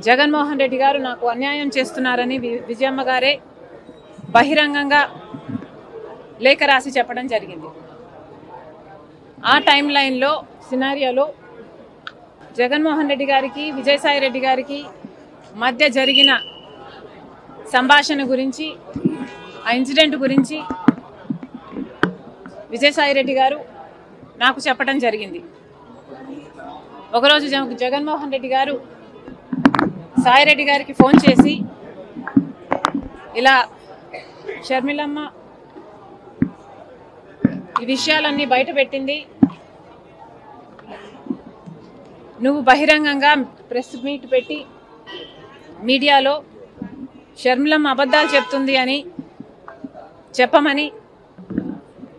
జగన్మోహన్ రెడ్డి గారు నాకు అన్యాయం చేస్తున్నారని విజయమ్మ గారే బహిరంగంగా లేఖ రాసి చెప్పడం జరిగింది. ఆ టైం లైన్లో సినారియోలో జగన్మోహన్ రెడ్డి గారికి విజయసాయి రెడ్డి గారికి మధ్య జరిగిన సంభాషణ గురించి, ఆ ఇన్సిడెంట్ గురించి విజయసాయి రెడ్డి గారు నాకు చెప్పడం జరిగింది. ఒకరోజు జగన్మోహన్ రెడ్డి గారు సాయిరెడ్డి గారికి ఫోన్ చేసి, ఇలా షర్మిలమ్మ ఈ విషయాలన్నీ బయట పెట్టింది, నువ్వు బహిరంగంగా ప్రెస్ మీట్ పెట్టి మీడియాలో షర్మిలమ్మ అబద్ధాలు చెప్తుంది అని చెప్పమని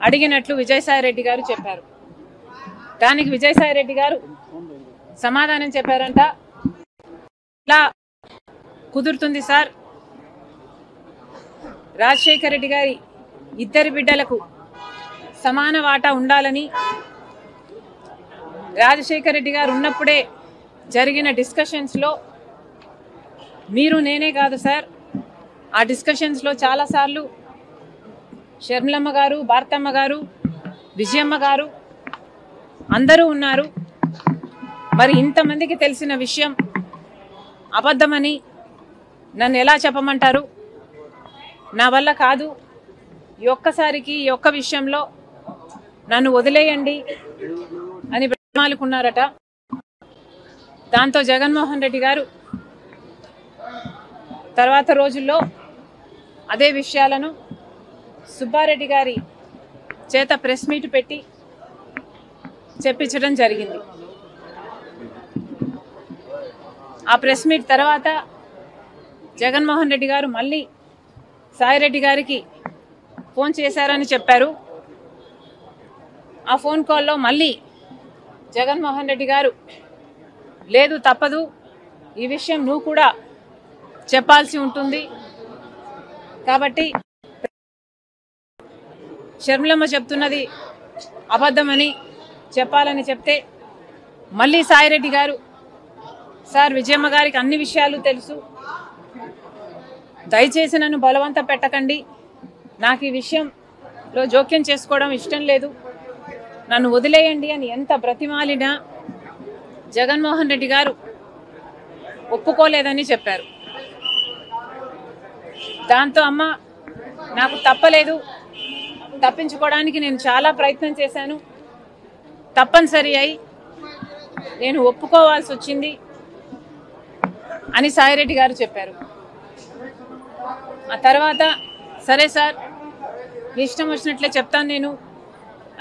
అడిగినట్లు విజయసాయి రెడ్డి గారు చెప్పారు. దానికి విజయసాయి రెడ్డి గారు సమాధానం చెప్పారంట, ఇలా కుదురుతుంది సార్, రాజశేఖర రెడ్డి గారి ఇద్దరి బిడ్డలకు సమాన వాటా ఉండాలని రాజశేఖర రెడ్డి గారు ఉన్నప్పుడే జరిగిన డిస్కషన్స్లో మీరు నేనే కాదు సార్, ఆ డిస్కషన్స్లో చాలాసార్లు షర్మిలమ్మ గారు, భారతమ్మ గారు, విజయమ్మ గారు అందరూ ఉన్నారు. మరి ఇంతమందికి తెలిసిన విషయం అబద్ధమని నన్ను ఎలా చెప్పమంటారు? నా వల్ల కాదు, ఈ ఒక్కసారికి ఈ ఒక్క విషయంలో నన్ను వదిలేయండి అని బ్రతిమాలుకున్నారట. దాంతో జగన్మోహన్ రెడ్డి గారు తర్వాత రోజుల్లో అదే విషయాలను సుబ్బారెడ్డి గారి చేత ప్రెస్ మీట్ పెట్టి చెప్పించడం జరిగింది. ఆ ప్రెస్ మీట్ తర్వాత జగన్మోహన్ రెడ్డి గారు మళ్ళీ సాయిరెడ్డి గారికి ఫోన్ చేశారని చెప్పారు. ఆ ఫోన్ కాల్లో మళ్ళీ జగన్మోహన్ రెడ్డి గారు, లేదు తప్పదు, ఈ విషయం నువ్వు కూడా చెప్పాల్సి ఉంటుంది కాబట్టి షర్మిలమ్మ చెప్తున్నది అబద్ధమని చెప్పాలని చెప్తే మళ్ళీ సాయిరెడ్డి గారు, సార్ విజయమ్మ గారికి అన్ని విషయాలు తెలుసు, దయచేసి నన్ను బలవంత పెట్టకండి, నాకు ఈ విషయంలో జోక్యం చేసుకోవడం ఇష్టం లేదు, నన్ను వదిలేయండి అని ఎంత బ్రతిమాలినా జగన్మోహన్ రెడ్డి గారు ఒప్పుకోలేదని చెప్పారు. దాంతో అమ్మ నాకు తప్పలేదు, తప్పించుకోవడానికి నేను చాలా ప్రయత్నం చేశాను, తప్పనిసరి అయి నేను ఒప్పుకోవాల్సి వచ్చింది అని సాయిరెడ్డి గారు చెప్పారు. ఆ తర్వాత సరే సార్ మీ ఇష్టం వచ్చినట్లే చెప్తాను నేను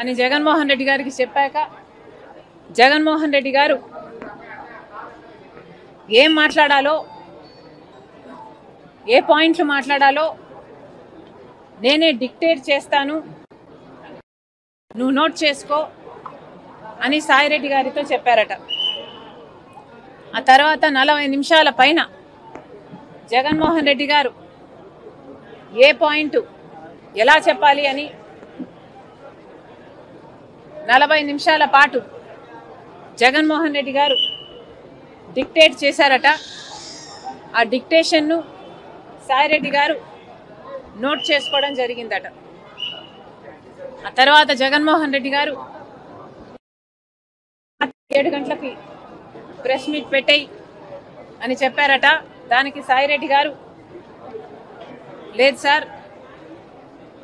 అని జగన్మోహన్ రెడ్డి గారికి చెప్పాక జగన్మోహన్ రెడ్డి గారు ఏం మాట్లాడాలో, ఏ పాయింట్లు మాట్లాడాలో నేనే డిక్టేట్ చేస్తాను, నువ్వు నోట్ చేసుకో అని సాయిరెడ్డి గారితో చెప్పారట. ఆ తర్వాత 40 నిమిషాల పైన జగన్మోహన్ రెడ్డి గారు ఏ పాయింట్ ఎలా చెప్పాలి అని 40 నిమిషాల పాటు జగన్మోహన్ రెడ్డి గారు డిక్టేట్ చేశారట. ఆ డిక్టేషన్ను సాయిరెడ్డి గారు నోట్ చేసుకోవడం జరిగిందట. ఆ తర్వాత జగన్మోహన్ రెడ్డి గారు 7 గంటలకి ప్రెస్ మీట్ పెట్టేయి అని చెప్పారట. దానికి సాయిరెడ్డి గారు, లేదు సార్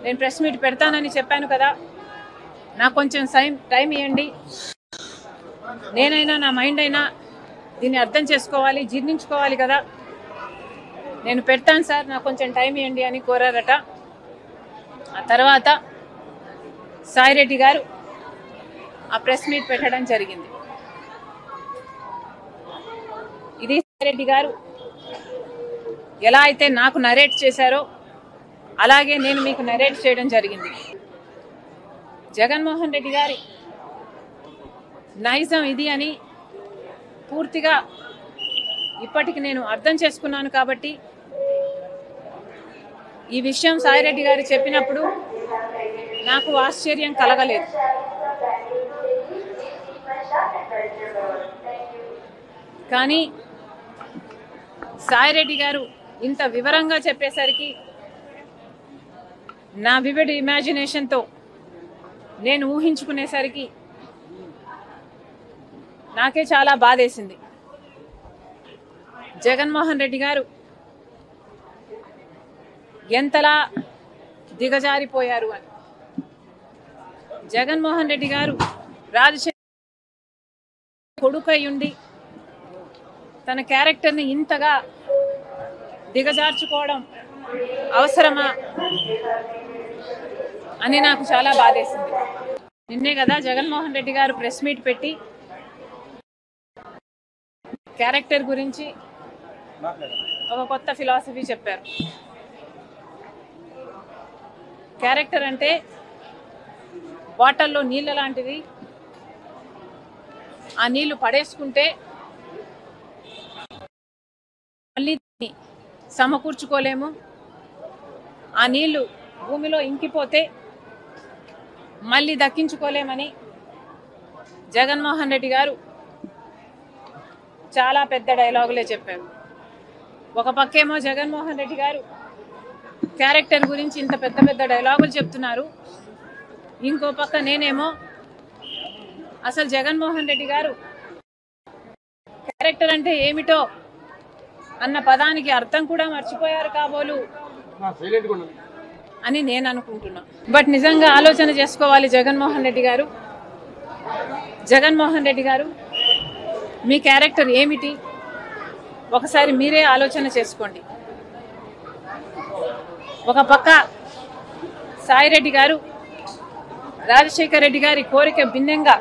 నేను ప్రెస్ మీట్ పెడతానని చెప్పాను కదా, నాకు కొంచెం టైం ఇవ్వండి, నేనైనా నా మైండ్ అయినా దీన్ని అర్థం చేసుకోవాలి, జీర్ణించుకోవాలి కదా, నేను పెడతాను సార్, నాకు కొంచెం టైం ఇవ్వండి అని కోరారట. ఆ తర్వాత సాయిరెడ్డి గారు ఆ ప్రెస్ మీట్ పెట్టడం జరిగింది. ఇది సాయిరెడ్డి గారు ఎలా అయితే నాకు నరేట్ చేశారో అలాగే నేను మీకు నరేట్ చేయడం జరిగింది. జగన్మోహన్ రెడ్డి గారి నైజం ఇది అని పూర్తిగా ఇప్పటికి నేను అర్థం చేసుకున్నాను కాబట్టి ఈ విషయం సాయిరెడ్డి గారు చెప్పినప్పుడు నాకు ఆశ్చర్యం కలగలేదు. కానీ సాయిరెడ్డి గారు ఇంత వివరంగా చెప్పేసరికి నా వివిడ్ ఇమాజినేషన్తో నేను ఊహించుకునేసరికి నాకే చాలా బాధేసింది. జగన్మోహన్ రెడ్డి గారు ఎంతలా దిగజారిపోయారు అని. జగన్మోహన్ రెడ్డి గారు రాజశేఖర్ కొడుకయ్యుండి తన క్యారెక్టర్ని ఇంతగా దిగజార్చుకోవడం అవసరమా అని నాకు చాలా బాధేసింది. నిన్నే కదా జగన్మోహన్ రెడ్డి గారు ప్రెస్ మీట్ పెట్టి క్యారెక్టర్ గురించి ఒక కొత్త ఫిలాసఫీ చెప్పారు. క్యారెక్టర్ అంటే వాటర్లో నీళ్ళ లాంటిది. ఆ నీళ్లు పడేసుకుంటే మళ్ళీ సమకూర్చుకోలేము. ఆ నీళ్లు భూమిలో ఇంకిపోతే మళ్ళీ దక్కించుకోలేమని జగన్మోహన్ రెడ్డి గారు చాలా పెద్ద డైలాగులే చెప్పారు. ఒక పక్కేమో జగన్మోహన్ రెడ్డి గారు క్యారెక్టర్ గురించి ఇంత పెద్ద పెద్ద డైలాగులు చెప్తున్నారు. ఇంకో పక్క నేనేమో అసలు జగన్మోహన్ రెడ్డి గారు క్యారెక్టర్ అంటే ఏమిటో అన్న పదానికి అర్థం కూడా మర్చిపోయారు కాబోలు అని నేను అనుకుంటున్నా. బట్ నిజంగా ఆలోచన చేసుకోవాలి జగన్మోహన్ రెడ్డి గారు. జగన్మోహన్ రెడ్డి గారు మీ క్యారెక్టర్ ఏమిటి ఒకసారి మీరే ఆలోచన చేసుకోండి. ఒక పక్క సాయిరెడ్డి గారు రాజశేఖర్ రెడ్డి గారి కోరిక భిన్నంగా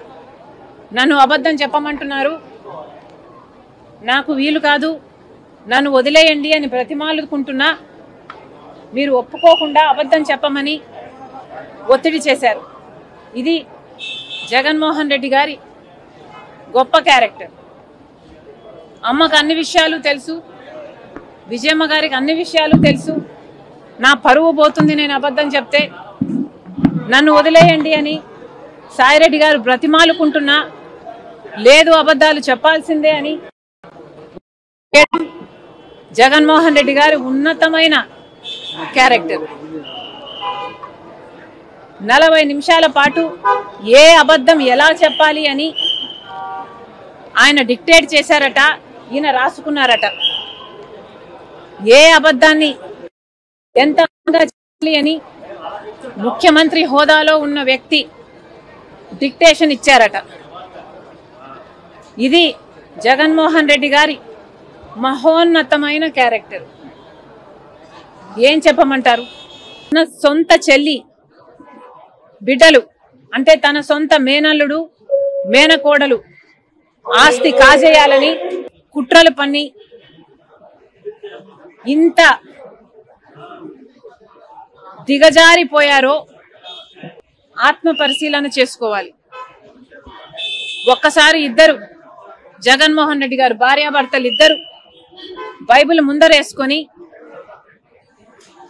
నన్ను అబద్ధం చెప్పమంటున్నారు, నాకు వీలు కాదు, నన్ను వదిలేయండి అని బ్రతిమాలుకుంటున్నా మీరు ఒప్పుకోకుండా అబద్ధం చెప్పమని ఒత్తిడి చేశారు. ఇది జగన్మోహన్ రెడ్డి గారి గొప్ప క్యారెక్టర్. అమ్మకు అన్ని విషయాలు తెలుసు, విజయమ్మ గారికి అన్ని విషయాలు తెలుసు. నా పరువు పోతుంది నేను అబద్ధం చెప్తే, నన్ను వదిలేయండి అని సాయిరెడ్డి గారు బ్రతిమాలుకుంటున్నా లేదు అబద్ధాలు చెప్పాల్సిందే అని జగన్మోహన్ రెడ్డి గారి ఉన్నతమైన క్యారెక్టర్. 40 నిమిషాల పాటు ఏ అబద్ధం ఎలా చెప్పాలి అని ఆయన డిక్టేట్ చేశారట, ఈయన రాసుకున్నారట. ఏ అబద్ధాన్ని ఎంత చెప్పాలి అని ముఖ్యమంత్రి హోదాలో ఉన్న వ్యక్తి డిక్టేషన్ ఇచ్చారట. ఇది జగన్మోహన్ రెడ్డి గారి మహోన్నతమైన క్యారెక్టర్. ఏం చెప్పమంటారు? తన సొంత చెల్లి బిడ్డలు అంటే తన సొంత మేనల్లుడు మేనకోడలు ఆస్తి కాజేయాలని కుట్రలు పన్ని ఇంత దిగజారిపోయారో ఆత్మ పరిశీలన చేసుకోవాలి. ఒక్కసారి ఇద్దరు జగన్మోహన్ రెడ్డి గారు భార్యాభర్తలు ఇద్దరు బైబిల్ ముందరేసుకొని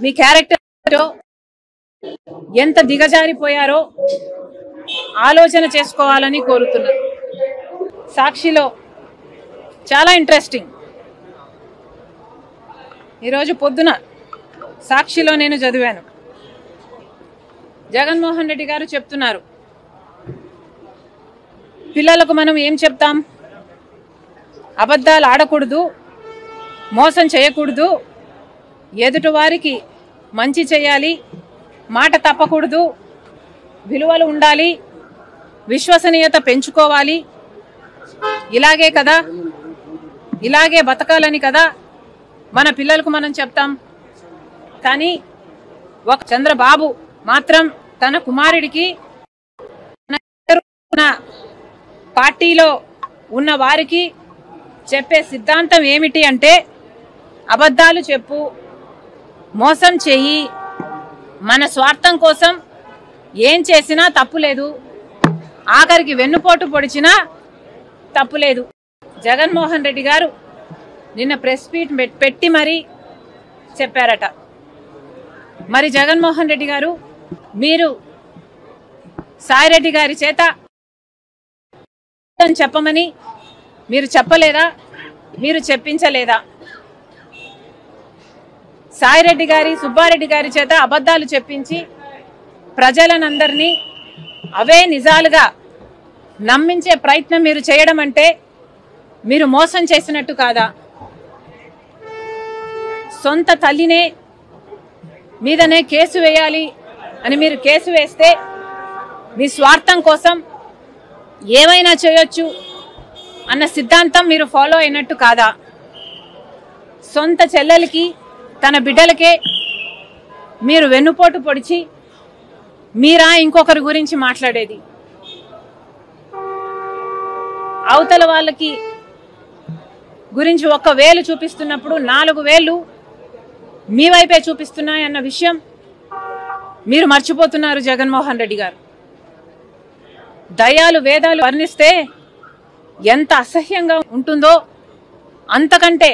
మీ క్యారెక్టర్ ఎంత దిగజారిపోయారో ఆలోచన చేసుకోవాలని కోరుతున్నా. సాక్షిలో చాలా ఇంట్రెస్టింగ్, ఈరోజు పొద్దున సాక్షిలో నేను చదివాను. జగన్మోహన్ రెడ్డి గారు చెప్తున్నారు, పిల్లలకు మనం ఏం చెప్తాం? అబద్ధాలు ఆడకూడదు, మోసం చేయకూడదు, ఎదుటి వారికి మంచి చేయాలి, మాట తప్పకూడదు, విలువలు ఉండాలి, విశ్వసనీయత పెంచుకోవాలి, ఇలాగే కదా, ఇలాగే బతకాలని కదా మన పిల్లలకు మనం చెప్తాం. కానీ ఒక చంద్రబాబు మాత్రం తన కుమారుడికి పార్టీలో ఉన్న వారికి చెప్పే సిద్ధాంతం ఏమిటి అంటే అబద్ధాలు చెప్పు, మోసం చెయ్యి, మన స్వార్థం కోసం ఏం చేసినా తప్పులేదు, ఆఖరికి వెన్నుపోటు పొడిచినా తప్పులేదు. జగన్మోహన్ రెడ్డి గారు నిన్న ప్రెస్ మీట్ పెట్టి మరీ చెప్పారట. మరి జగన్మోహన్ రెడ్డి గారు మీరు సాయిరెడ్డి గారి చేత చెప్పమని మీరు చెప్పలేదా? మీరు చెప్పించలేదా? సాయిరెడ్డి గారి సుబ్బారెడ్డి గారి చేత అబద్ధాలు చెప్పించి ప్రజలనందరినీ అవే నిజాలుగా నమ్మించే ప్రయత్నం మీరు చేయడం అంటే మీరు మోసం చేసినట్టు కాదా? సొంత తల్లినే మీదనే కేసు వేయాలి అని మీరు కేసు వేస్తే మీ స్వార్థం కోసం ఏమైనా చేయొచ్చు అన్న సిద్ధాంతం మీరు ఫాలో అయినట్టు కాదా? సొంత చెల్లెలకి తన బిడ్డలకే మీరు వెన్నుపోటు పొడిచి మీరా ఇంకొకరి గురించి మాట్లాడేది? అవతల వాళ్ళకి గురించి ఒక్క వేలు చూపిస్తున్నప్పుడు 4 వేలు మీ వైపే చూపిస్తున్నాయన్న విషయం మీరు మర్చిపోతున్నారు జగన్మోహన్ రెడ్డి గారు. దయాలు వేదాలు వర్ణిస్తే ఎంత అసహ్యంగా ఉంటుందో అంతకంటే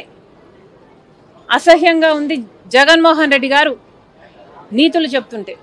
అసహ్యంగా ఉంది జగన్మోహన్ రెడ్డి గారు నీతులు చెప్తుంటే.